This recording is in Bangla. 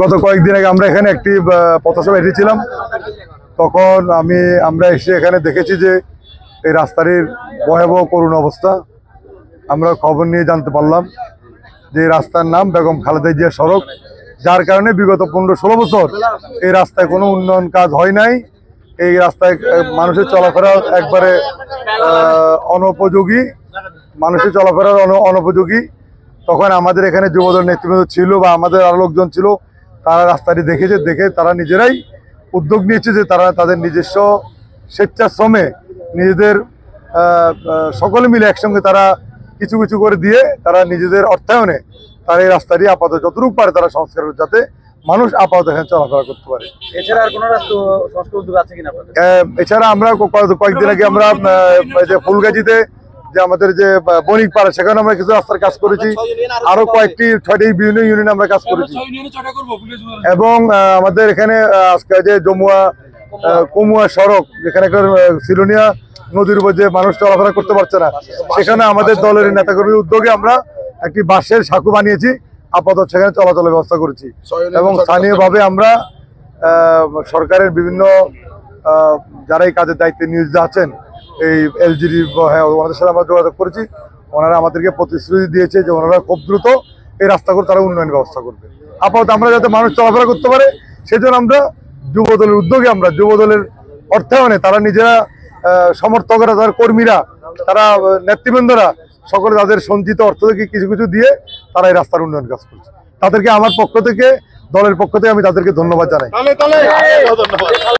গত কয়েকদিন আগে আমরা এখানে একটি পথসভা এসেছিলাম। তখন আমরা এসে এখানে দেখেছি যে এই রাস্তাটির ভয়াবহ করুণ অবস্থা। আমরা খবর নিয়ে জানতে পারলাম যে এই রাস্তার নাম বেগম খালেদা জিয়া সড়ক, যার কারণে বিগত 15-16 বছর এই রাস্তায় কোনো উন্নয়ন কাজ হয় নাই। এই রাস্তায় মানুষের চলাফেরা একবারে অনুপযোগী, অনুপযোগী। তখন আমাদের এখানে যুবদল নেতৃবৃন্দ ছিল বা আমাদের আরো লোকজন ছিল, তারা রাস্তাটি দেখে তারা নিজেরাই উদ্যোগ নিয়েছে যে তারা তাদের নিজস্ব স্বেচ্ছাশ্রমে নিজেদের সকলে মিলে একসঙ্গে তারা কিছু কিছু করে দিয়ে তারা নিজেদের অর্থায়নে তারা এই রাস্তাটি আপাতত যতটুকু পারে তারা সংস্কার করে, যাতে মানুষ আপাতত এখানে চলাফেরা করতে পারে। এছাড়া আর কোনো রাস্তা সংস্কার উদ্যোগ আছে কিনা? এছাড়া আমরা কয়েকদিন আগে আমরা যে ফুলগাজীতে যে আমাদের যে বণিক পাড়া, সেখানে আমরা কিছু রাস্তার কাজ করেছি। আরো কয়েকটি 6টি বিভিন্ন ইউনিয়নে আমরা কাজ করেছি। এবং আমাদের এখানে আজকে যে কমুয়া সড়ক, যেখানে একটা সিলোনিয়া নদীর উপর যে মানুষ চলাফেরা করতে পারছে না, সেখানে আমাদের দলের নেতাকর্মীর উদ্যোগে আমরা একটি বাঁশের সাঁকো বানিয়েছি, আপাতত সেখানে চলাচলের ব্যবস্থা করেছি। এবং স্থানীয়ভাবে আমরা সরকারের বিভিন্ন যারা এই কাজের দায়িত্বে নিয়োজিত আছেন, এই এলজিডি, ওনাদের সাথে আমরা যোগাযোগ করেছি। ওনারা আমাদেরকে প্রতিশ্রুতি দিয়েছে যে ওনারা খুব দ্রুত এই রাস্তাগুলো তারা উন্নয়ন ব্যবস্থা করবে। আপাতত আমরা যাতে মানুষ চলাফেরা করতে পারে সেজন্য আমরা যুবদলের উদ্যোগে, আমরা যুবদলের অর্থায়নে তারা নিজেরা সমর্থকরা, তার কর্মীরা, তারা নেতৃবৃন্দরা সকলে তাদের সঞ্চিত অর্থ থেকে কিছু কিছু দিয়ে তারা এই রাস্তার উন্নয়ন কাজ করছে। তাদেরকে আমার পক্ষ থেকে, দলের পক্ষ থেকে আমি তাদেরকে ধন্যবাদ জানাই।